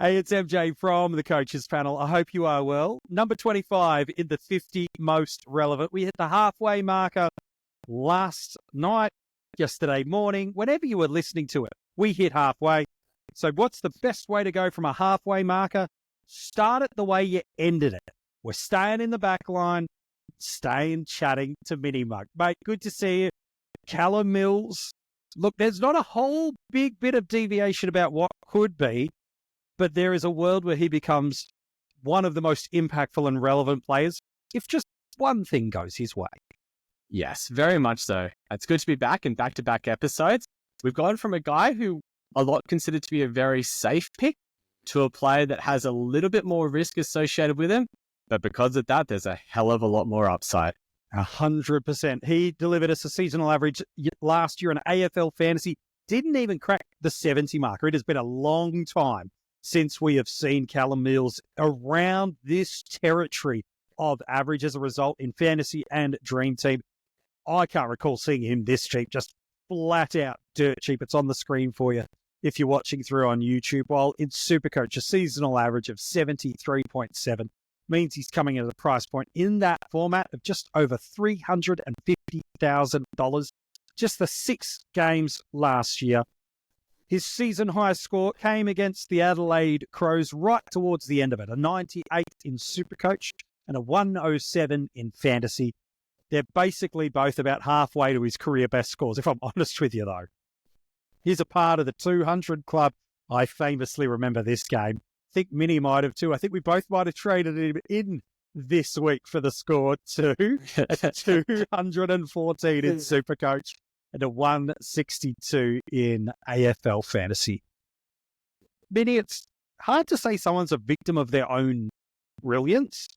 Hey, it's MJ from the Coaches Panel. I hope you are well. Number 25 in the 50 most relevant. We hit the halfway marker last night, yesterday morning, whenever you were listening to it. We hit halfway. So what's the best way to go from a halfway marker? Start it the way you ended it. We're staying in the back line, staying chatting to MiniMonk. Mate, good to see you. Callum Mills. Look, there's not a whole big bit of deviation about what could be, but there is a world where he becomes one of the most impactful and relevant players if just one thing goes his way. Yes, very much so. It's good to be back in back-to-back episodes. We've gone from a guy who a lot considered to be a very safe pick to a player that has a little bit more risk associated with him. But because of that, there's a hell of a lot more upside. 100%. He delivered us a seasonal average last year in AFL Fantasy. Didn't even crack the 70 marker. It has been a long time since we have seen Callum Mills around this territory of average as a result in fantasy and dream team. I can't recall seeing him this cheap, just flat out dirt cheap. It's on the screen for you if you're watching through on YouTube. While in SuperCoach, a seasonal average of 73.7 means he's coming at a price point in that format of just over $350,000. Just the 6 games last year. His season high score came against the Adelaide Crows right towards the end of it, a 98 in SuperCoach and a 107 in Fantasy. They're basically both about halfway to his career best scores, if I'm honest with you, though. He's a part of the 200 club. I famously remember this game. I think Mini might have too. I think we both might have traded him in this week for the score too. 214 in SuperCoach. And a 162 in AFL Fantasy. Mini, it's hard to say someone's a victim of their own brilliance,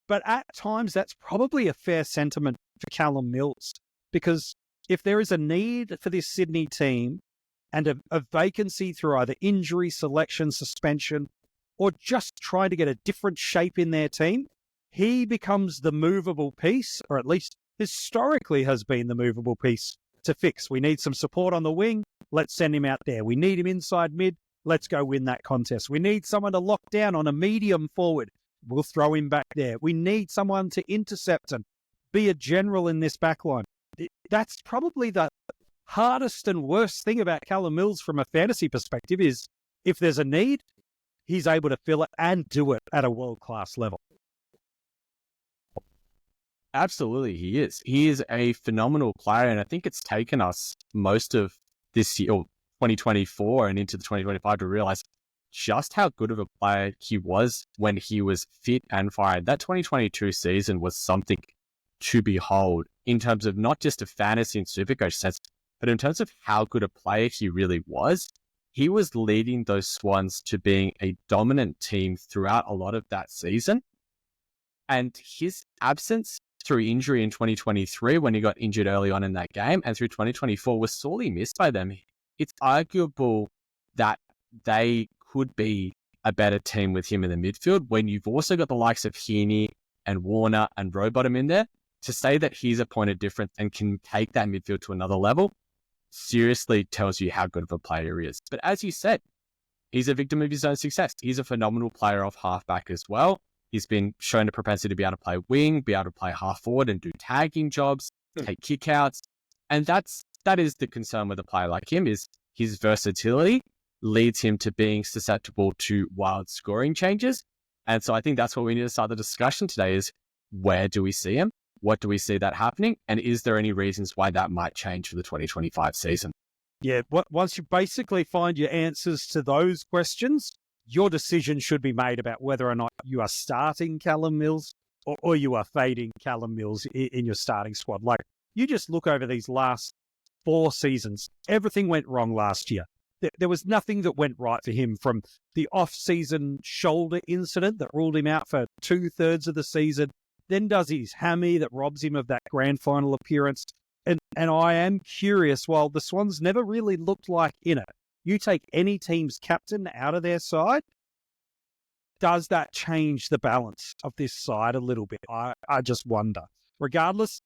but at times that's probably a fair sentiment for Callum Mills, because if there is a need for this Sydney team and a vacancy through either injury, selection, suspension, or just trying to get a different shape in their team, he becomes the movable piece, or at least historically has been the movable piece to fix. We need some support on the wing. Let's send him out there. We need him inside mid. Let's go win that contest. We need someone to lock down on a medium forward. We'll throw him back there. We need someone to intercept and be a general in this backline. That's probably the hardest and worst thing about Callum Mills from a fantasy perspective is if there's a need, he's able to fill it and do it at a world-class level. Absolutely, he is. He is a phenomenal player, and I think it's taken us most of this year, 2024 and into the 2025, to realize just how good of a player he was when he was fit and fired. That 2022 season was something to behold in terms of not just a fantasy and SuperCoach sense, but in terms of how good a player he really was. He was leading those Swans to being a dominant team throughout a lot of that season. And his absence through injury in 2023, when he got injured early on in that game, and through 2024 was sorely missed by them. It's arguable that they could be a better team with him in the midfield when you've also got the likes of Heaney and Warner and Rowbottom in there. To say that he's a point of difference and can take that midfield to another level seriously tells you how good of a player he is. But as you said, he's a victim of his own success. He's a phenomenal player off halfback as well. He's been shown a propensity to be able to play wing, be able to play half forward and do tagging jobs, take kickouts. And that is the concern with a player like him, is his versatility leads him to being susceptible to wild scoring changes. And so I think that's what we need to start the discussion today is, where do we see him? What do we see that happening? And is there any reasons why that might change for the 2025 season? Yeah, once you basically find your answers to those questions, your decision should be made about whether or not you are starting Callum Mills or you are fading Callum Mills in your starting squad. Like, you just look over these last 4 seasons. Everything went wrong last year. There was nothing that went right for him, from the off-season shoulder incident that ruled him out for 2/3 of the season, then does his hammy that robs him of that grand final appearance. And I am curious, while the Swans never really looked like in it, you take any team's captain out of their side, does that change the balance of this side a little bit? I just wonder. Regardless,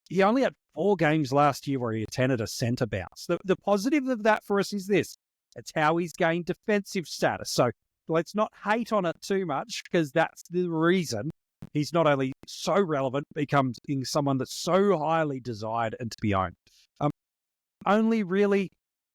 he only had 4 games last year where he attended a centre bounce. The positive of that for us is this. It's how he's gained defensive status. So let's not hate on it too much, because that's the reason he's not only so relevant, becomes someone that's so highly desired and to be owned. Only really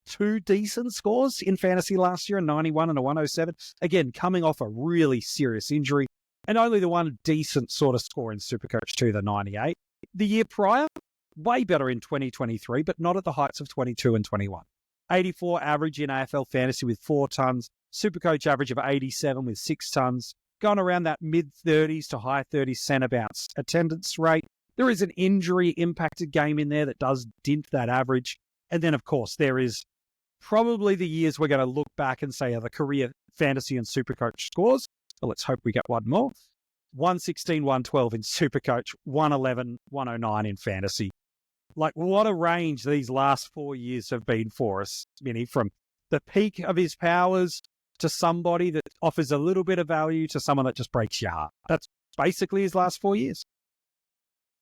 2 decent scores in fantasy last year, a 91 and a 107. Again, coming off a really serious injury, and only the one decent sort of score in SuperCoach 2, the 98. The year prior, way better in 2023, but not at the heights of 22 and 21. 84 average in AFL Fantasy with 4 tons, SuperCoach average of 87 with 6 tons, going around that mid-30s to high 30s centre bounce attendance rate. There is an injury-impacted game in there that does dint that average. And then, of course, there is probably the years we're going to look back and say are the career fantasy and SuperCoach scores. Well, let's hope we get one more. 116, 112 in SuperCoach, 111, 109 in fantasy. Like, what a range these last 4 years have been for us, Minnie, from the peak of his powers to somebody that offers a little bit of value to someone that just breaks your heart. That's basically his last 4 years.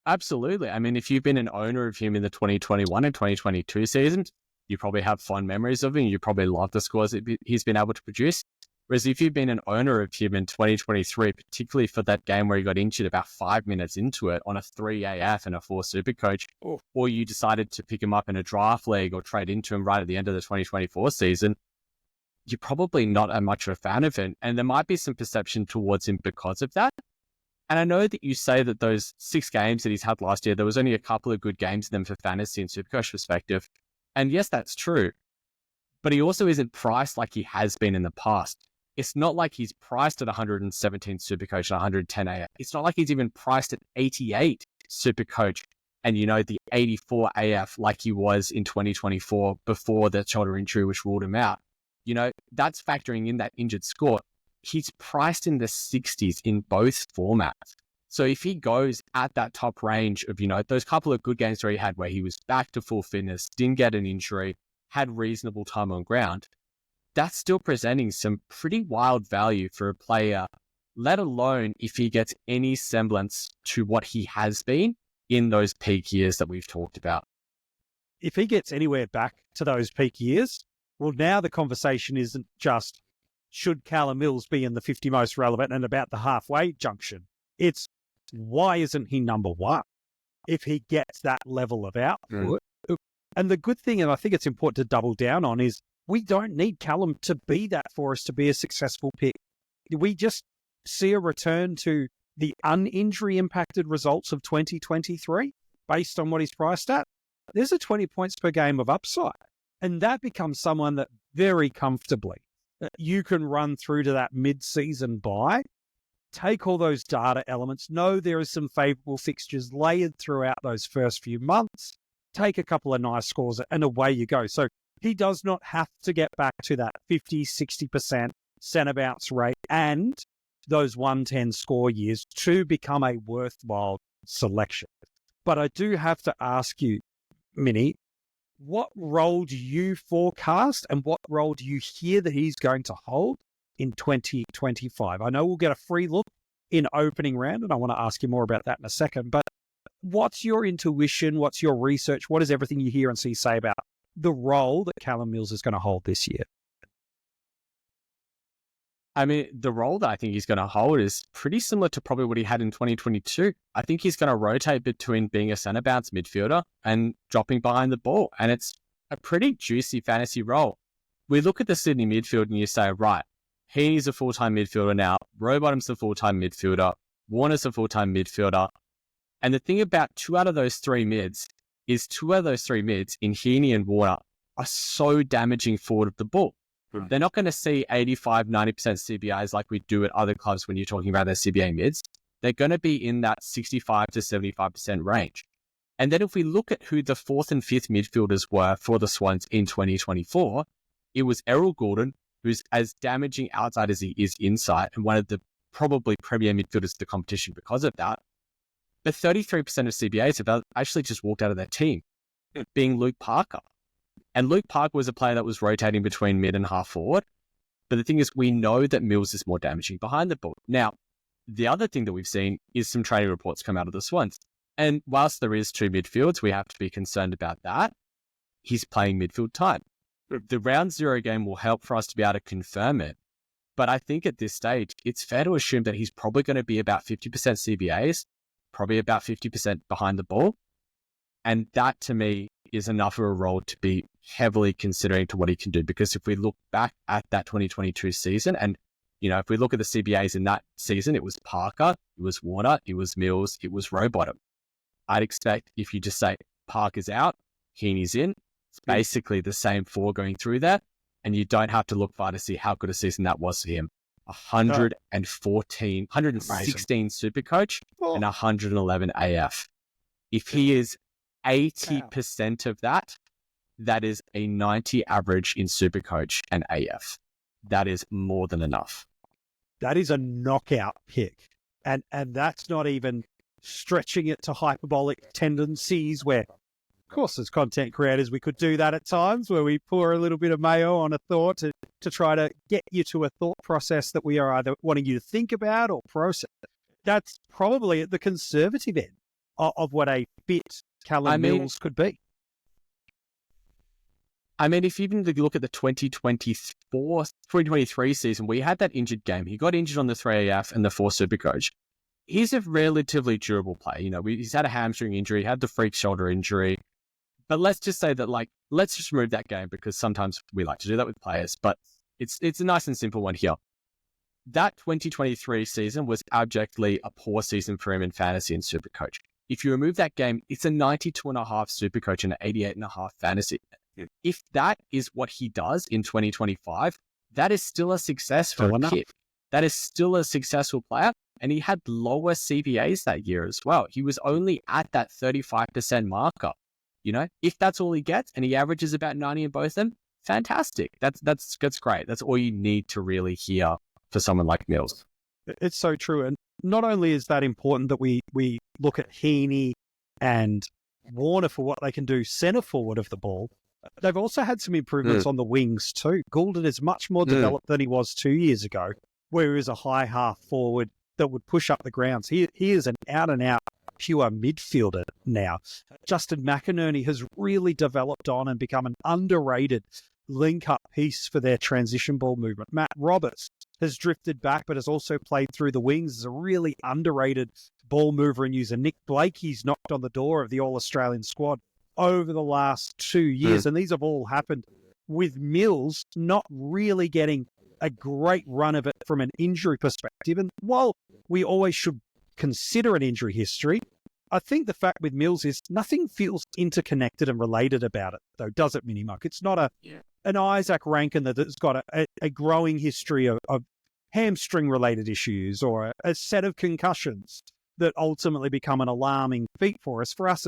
Absolutely. I mean, if you've been an owner of him in the 2021 and 2022 seasons, you probably have fond memories of him. You probably love the scores that he's been able to produce. Whereas if you've been an owner of him in 2023, particularly for that game where he got injured about 5 minutes into it on a 3 AF and a 4 SuperCoach, or you decided to pick him up in a draft league or trade into him right at the end of the 2024 season, you're probably not much of a fan of him. And there might be some perception towards him because of that. And I know that you say that those 6 games that he's had last year, there was only a couple of good games in them for fantasy and SuperCoach perspective. And yes, that's true. But he also isn't priced like he has been in the past. It's not like he's priced at 117 SuperCoach and 110 AF. It's not like he's even priced at 88 SuperCoach and, the 84 AF like he was in 2024 before the shoulder injury, which ruled him out. That's factoring in that injured score. He's priced in the 60s in both formats. So if he goes at that top range of, those couple of good games where he was back to full fitness, didn't get an injury, had reasonable time on ground, that's still presenting some pretty wild value for a player, let alone if he gets any semblance to what he has been in those peak years that we've talked about. If he gets anywhere back to those peak years, well, now the conversation isn't just, should Callum Mills be in the 50 most relevant and about the halfway junction? It's, why isn't he number 1 if he gets that level of output? And the good thing, and I think it's important to double down on, is we don't need Callum to be that for us to be a successful pick. We just see a return to the un-injury impacted results of 2023 based on what he's priced at. There's a 20 points per game of upside. And that becomes someone that very comfortably you can run through to that mid-season buy, take all those data elements, know there are some favorable fixtures layered throughout those first few months, take a couple of nice scores, and away you go. So he does not have to get back to that 50, 60% centre bounce rate and those 110 score years to become a worthwhile selection. But I do have to ask you, Minnie, what role do you forecast and what role do you hear that he's going to hold in 2025? I know we'll get a free look in opening round, and I want to ask you more about that in a second, but what's your intuition? What's your research? What does everything you hear and see say about the role that Callum Mills is going to hold this year? I mean, the role that I think he's going to hold is pretty similar to probably what he had in 2022. I think he's going to rotate between being a centre bounce midfielder and dropping behind the ball. And it's a pretty juicy fantasy role. We look at the Sydney midfield and you say, right, he's a full-time midfielder now. Rowbottom's a full-time midfielder. Warner's a full-time midfielder. And the thing about 2 out of those 3 mids is 2 out of those 3 mids in Heaney and Warner are so damaging forward of the ball. They're not going to see 85, 90% CBAs like we do at other clubs when you're talking about their CBA mids. They're going to be in that 65 to 75% range. And then if we look at who the 4th and 5th midfielders were for the Swans in 2024, it was Errol Gulden, who's as damaging outside as he is inside and one of the probably premier midfielders of the competition because of that. But 33% of CBAs have actually just walked out of their team, being Luke Parker. And Luke Parker was a player that was rotating between mid and half forward. But the thing is, we know that Mills is more damaging behind the ball. Now, the other thing that we've seen is some training reports come out of the Swans. And whilst there is 2 midfields, we have to be concerned about that. He's playing midfield time. The round 0 game will help for us to be able to confirm it. But I think at this stage, it's fair to assume that he's probably going to be about 50% CBAs, probably about 50% behind the ball. And that to me is enough of a role to be heavily considering to what he can do. Because if we look back at that 2022 season, and if we look at the CBAs in that season, it was Parker, it was Warner, it was Mills, it was Rowbottom. I'd expect if you just say Parker's out, Heaney's in, it's basically the same four going through there. And you don't have to look far to see how good a season that was for him. 116 SuperCoach and 111 AF. If he is 80% of that, that is a 90 average in SuperCoach and AF. That is more than enough. That is a knockout pick. And that's not even stretching it to hyperbolic tendencies where, of course, as content creators, we could do that at times where we pour a little bit of mayo on a thought to try to get you to a thought process that we are either wanting you to think about or process. That's probably at the conservative end of what a fit Callum Mills could be. I mean, if you even look at the 2023 season, we had that injured game. He got injured on the 3AF and the 4 SuperCoach. He's a relatively durable player. He's had a hamstring injury, had the freak shoulder injury. But let's just say that, let's just remove that game because sometimes we like to do that with players. But it's a nice and simple one here. That 2023 season was abjectly a poor season for him in fantasy and SuperCoach. If you remove that game, it's a 92.5 SuperCoach and an 88.5 fantasy. If that is what he does in 2025, that is still a success for a kid. That is still a successful player. And he had lower CBAs that year as well. He was only at that 35% marker. If that's all he gets and he averages about 90 in both of them, fantastic. That's great. That's all you need to really hear for someone like Mills. It's so true. And not only is that important that we look at Heaney and Warner for what they can do center forward of the ball, they've also had some improvements on the wings too. Goulden is much more developed than he was 2 years ago, where he was a high half forward that would push up the grounds. He is an out-and-out pure midfielder now. Justin McInerney has really developed on and become an underrated link-up piece for their transition ball movement. Matt Roberts has drifted back, but has also played through the wings as a really underrated ball mover and user. Nick Blakey's knocked on the door of the All-Australian squad over the last 2 years, and these have all happened with Mills not really getting a great run of it from an injury perspective. And while we always should consider an injury history, I think the fact with Mills is nothing feels interconnected and related about it, though, does it, MiniMonk? It's not an Isaac Rankin that has got a growing history of hamstring-related issues or a set of concussions that ultimately become an alarming feat for us. For us,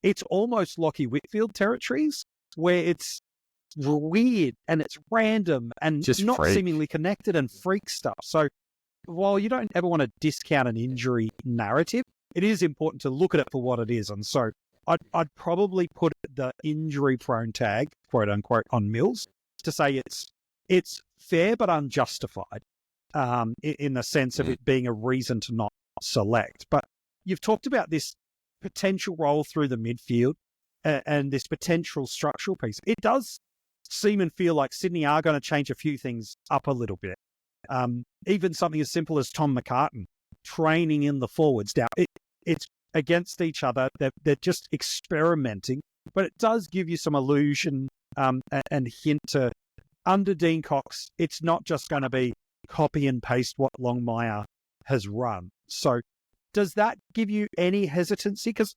it's almost Lockie Whitfield territories where it's weird and it's random and just not freak. Seemingly connected and freak stuff. So while you don't ever want to discount an injury narrative, it is important to look at it for what it is. And so I'd probably put the injury-prone tag, quote unquote, on Mills to say it's fair but unjustified in the sense of it being a reason to not select. But you've talked about this potential role through the midfield and this potential structural piece. It does seem and feel like Sydney are going to change a few things up a little bit. Even something as simple as Tom McCartan training in the forwards. Now, it's against each other. They're just experimenting, but it does give you some illusion and hint to under Dean Cox, it's not just going to be copy and paste what Longmire has run. So does that give you any hesitancy? Because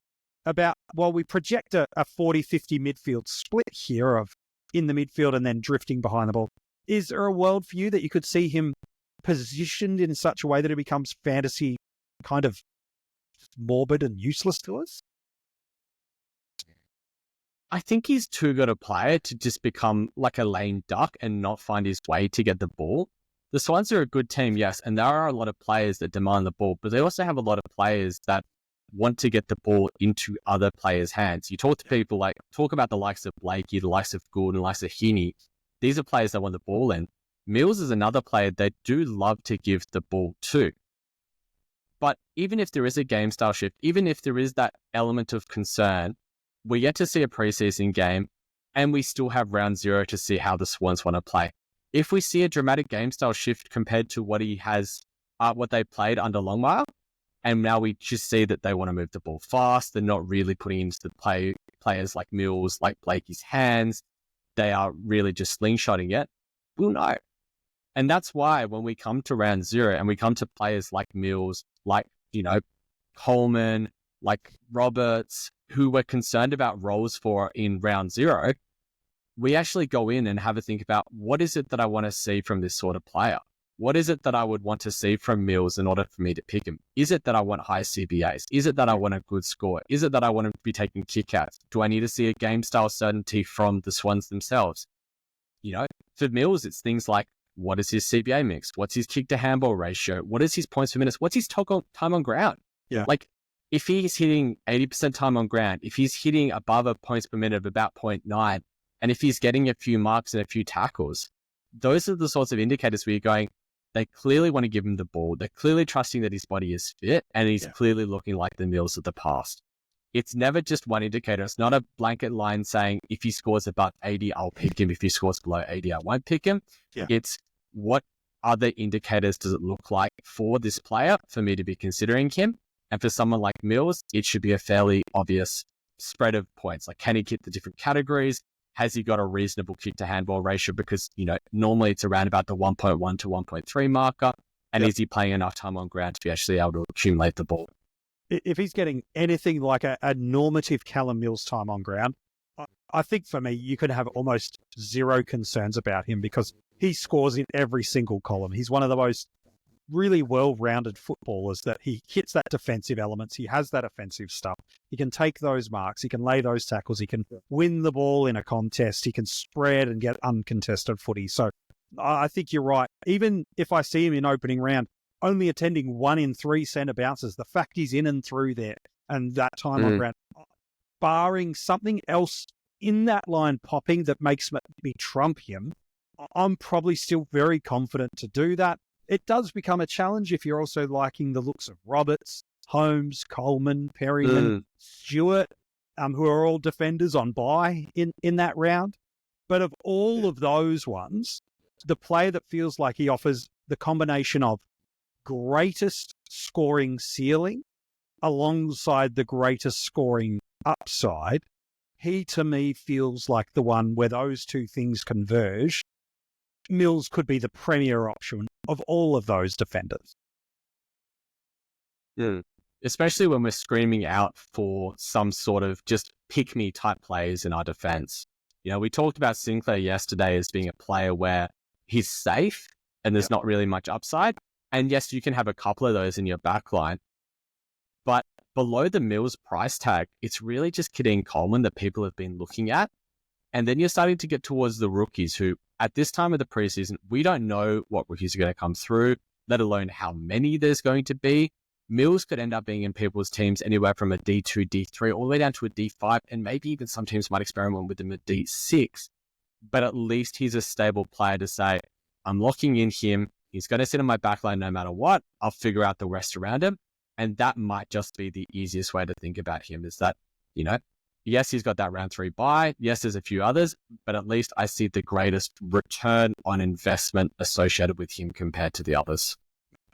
while we project a 40-50 midfield split here of in the midfield and then drifting behind the ball, is there a world for you that you could see him positioned in such a way that it becomes fantasy kind of morbid and useless to us? I think he's too good a player to just become like a lame duck and not find his way to get the ball. The Swans are a good team, yes, and there are a lot of players that demand the ball, but they also have a lot of players that want to get the ball into other players' hands. You talk to people talk about the likes of Blakey, the likes of Gould, and the likes of Heaney. These are players that want the ball in. Mills is another player they do love to give the ball to. But even if there is a game style shift, even if there is that element of concern, we're yet to see a preseason game, and we still have round 0 to see how the Swans want to play. if we see a dramatic game style shift compared to what he has, what they played under Longmire, and now we just see that they want to move the ball fast, they're not really putting into the players like Mills, like Blakey's hands, they are really just slingshotting it, we'll know. And that's why when we come to round 0 and we come to players like Mills, like, Coleman, like Roberts, who we're concerned about roles for in round 0, we actually go in and have a think about, what is it that I want to see from this sort of player? What is it that I would want to see from Mills in order for me to pick him? Is it that I want high CBAs? Is it that I want a good score? Is it that I want to be taking kickouts? Do I need to see a game style certainty from the Swans themselves? For Mills, it's things like, what is his CBA mix? What's his kick to handball ratio? What is his points per minute? What's his time on ground? Yeah. Like, if he's hitting 80% time on ground, if he's hitting above a points per minute of about 0.9, and if he's getting a few marks and a few tackles, those are the sorts of indicators where you're going, they clearly want to give him the ball. They're clearly trusting that his body is fit, and he's clearly looking like the Mills of the past. It's never just one indicator. It's not a blanket line saying, if he scores above 80, I'll pick him. If he scores below 80, I won't pick him. Yeah. It's, what other indicators does it look like for this player for me to be considering him? And for someone like Mills, it should be a fairly obvious spread of points. Like, can he hit the different categories? Has he got a reasonable kick to handball ratio? Because, normally it's around about the 1.1 to 1.3 marker. And is he playing enough time on ground to be actually able to accumulate the ball? If he's getting anything like a normative Callum Mills time on ground, I think for me, you could have almost zero concerns about him because he scores in every single column. He's one of the most really well-rounded footballers, that he hits that defensive elements. He has that offensive stuff. He can take those marks. He can lay those tackles. He can win the ball in a contest. He can spread and get uncontested footy. So I think you're right. Even if I see him in opening round, only attending 1 in 3 centre bounces, the fact he's in and through there and that time on ground, barring something else in that line popping that makes me trump him, I'm probably still very confident to do that. It does become a challenge if you're also liking the looks of Roberts, Holmes, Coleman, Perryman, Stewart, who are all defenders on bye in that round. But of all of those ones, the player that feels like he offers the combination of greatest scoring ceiling alongside the greatest scoring upside, he to me feels like the one where those two things converge. Mills could be the premier option of all of those defenders. Especially when we're screaming out for some sort of just pick-me type players in our defense. We talked about Sinclair yesterday as being a player where he's safe and there's not really much upside. And yes, you can have a couple of those in your back line. But below the Mills price tag, it's really just Kadeem Coleman that people have been looking at. And then you're starting to get towards the rookies who, at this time of the preseason, we don't know what rookies are going to come through, let alone how many there's going to be. Mills could end up being in people's teams anywhere from a D2, D3, all the way down to a D5, and maybe even some teams might experiment with him at D6. But at least he's a stable player to say, I'm locking in him. He's going to sit on my backline no matter what. I'll figure out the rest around him. And that might just be the easiest way to think about him, is that, yes, he's got that round 3 bye. Yes, there's a few others, but at least I see the greatest return on investment associated with him compared to the others.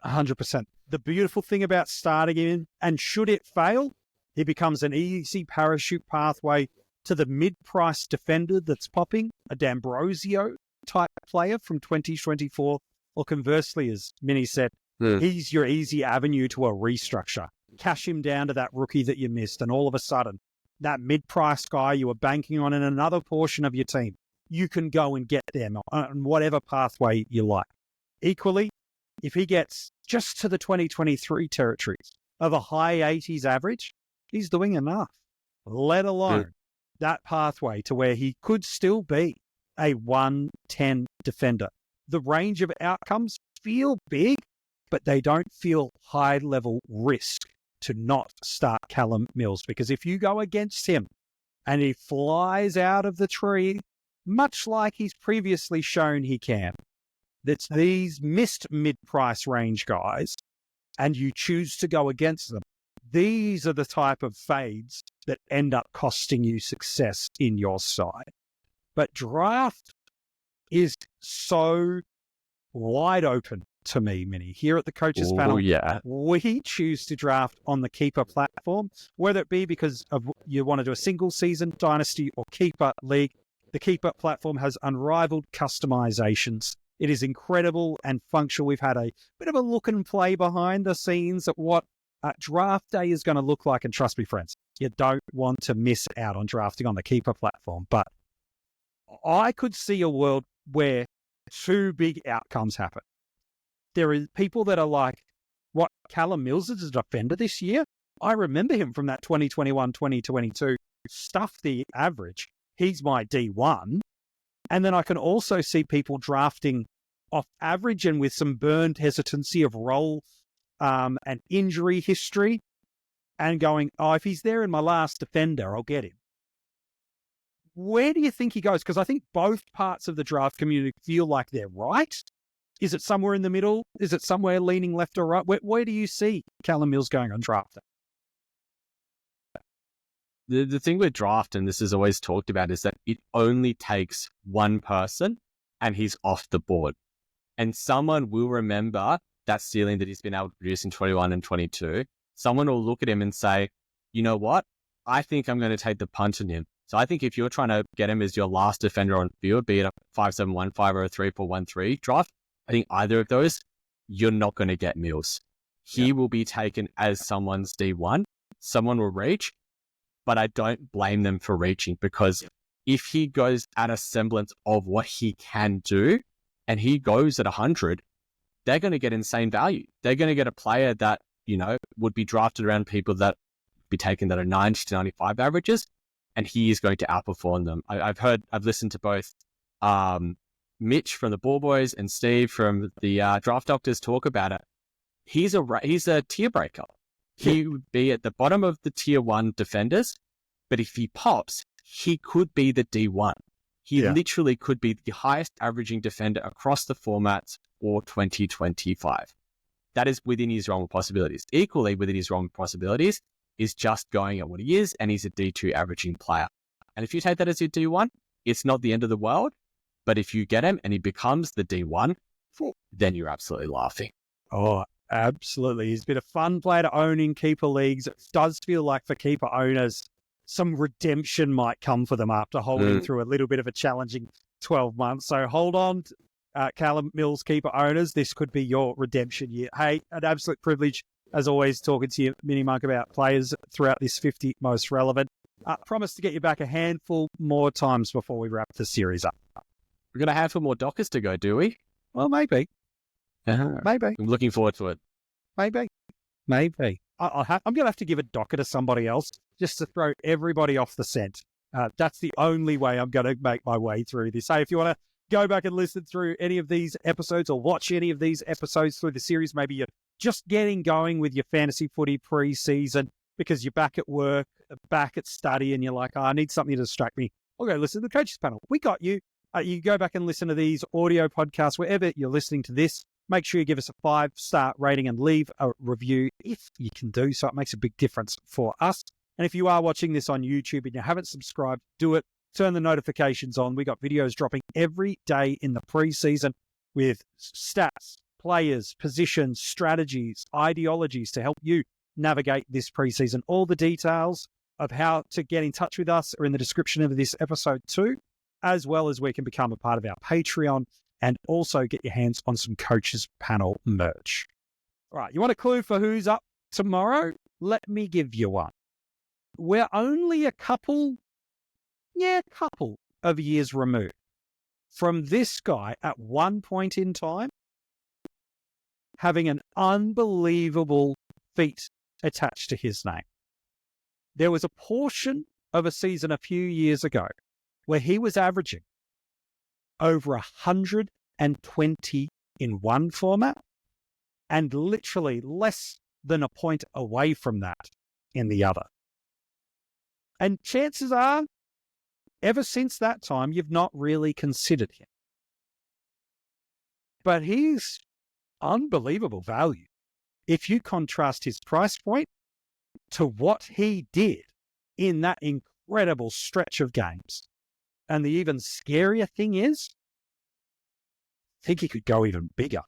100%. The beautiful thing about starting him, and should it fail, he becomes an easy parachute pathway to the mid-price defender that's popping, a D'Ambrosio type player from 2024, or conversely, as Minnie said, he's your easy avenue to a restructure. Cash him down to that rookie that you missed, and all of a sudden, that mid-price guy you were banking on in another portion of your team, you can go and get them on whatever pathway you like. Equally, if he gets just to the 2023 territories of a high 80s average, he's doing enough, let alone that pathway to where he could still be a 110 defender. The range of outcomes feel big, but they don't feel high-level risk to not start Callum Mills, because if you go against him and he flies out of the tree, much like he's previously shown he can, that's these missed mid-price range guys, and you choose to go against them, these are the type of fades that end up costing you success in your side. But draft is so wide open to me, Minnie. Here at the Coaches Panel, yeah. we choose to draft on the Keeper platform, whether it be because of you want to do a single season, dynasty, or Keeper league. The Keeper platform has unrivaled customizations. It is incredible and functional. We've had a bit of a look and play behind the scenes at what draft day is going to look like. And trust me, friends, you don't want to miss out on drafting on the Keeper platform. But I could see a world where two big outcomes happen. There are people that are like, what, Callum Mills is a defender this year? I remember him from that 2021-2022, stuffed the average. He's my D1. And then I can also see people drafting off average and with some burned hesitancy of role and injury history and going, oh, if he's there in my last defender, I'll get him. Where do you think he goes? Because I think both parts of the draft community feel like they're right. Is it somewhere in the middle? Is it somewhere leaning left or right? Where do you see Callum Mills going on draft day? The thing with draft, and this is always talked about, is that it only takes one person and he's off the board. And someone will remember that ceiling that he's been able to produce in 21 and 22. Someone will look at him and say, you know what? I think I'm going to take the punt on him. So I think if you're trying to get him as your last defender on field, be it a 5-7-1-5 or a 3-4-1-3 draft, I think either of those, you're not going to get Mills. He will be taken as someone's D1. Someone will reach, but I don't blame them for reaching, because if he goes at a semblance of what he can do and he goes at 100, they're going to get insane value. They're going to get a player that, would be drafted around people that be taken that are 90 to 95 averages, and he is going to outperform them. I've listened to both Mitch from the Ball Boys and Steve from the Draft Doctors talk about it. He's a tier breaker. He would be at the bottom of the tier 1 defenders, but if he pops, he could be the D1. He literally could be the highest averaging defender across the formats for 2025. That is within his realm of possibilities. Equally within his realm of possibilities is just going at what he is, and he's a D2 averaging player. And if you take that as your D1, it's not the end of the world, but if you get him and he becomes the D1, then you're absolutely laughing. Oh, absolutely. He's been a fun player to own in keeper leagues. It does feel like for keeper owners, some redemption might come for them after holding through a little bit of a challenging 12 months. So hold on, Callum Mills keeper owners. This could be your redemption year. Hey, an absolute privilege, as always, talking to you, MiniMonk, about players throughout this 50 most relevant. Promise to get you back a handful more times before we wrap the series up. We're going to have some more Dockers to go, do we? Well, maybe. Maybe. I'm looking forward to it. Maybe. I'm going to have to give a docker to somebody else just to throw everybody off the scent. That's the only way I'm going to make my way through this. Hey, if you want to go back and listen through any of these episodes or watch any of these episodes through the series, maybe you're just getting going with your fantasy footy pre-season because you're back at work, back at study, and you're like, I need something to distract me. I'll go listen to the Coaches Panel. We got you. You go back and listen to these audio podcasts, wherever you're listening to this. Make sure you give us a 5-star rating and leave a review if you can do so. It makes a big difference for us. And if you are watching this on YouTube and you haven't subscribed, do it. Turn the notifications on. We got videos dropping every day in the preseason with stats, players, positions, strategies, ideologies to help you navigate this preseason. All the details of how to get in touch with us are in the description of this episode too, as well as we can become a part of our Patreon and also get your hands on some Coaches Panel merch. All right, you want a clue for who's up tomorrow? Let me give you one. We're only a couple of years removed from this guy at one point in time having an unbelievable feat attached to his name. There was a portion of a season a few years ago where he was averaging over 120 in one format and literally less than a point away from that in the other. And chances are, ever since that time, you've not really considered him. But he's unbelievable value. If you contrast his price point to what he did in that incredible stretch of games. And the even scarier thing is, think he could go even bigger.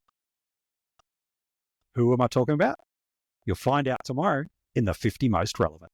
Who am I talking about? You'll find out tomorrow in the 50 Most Relevant.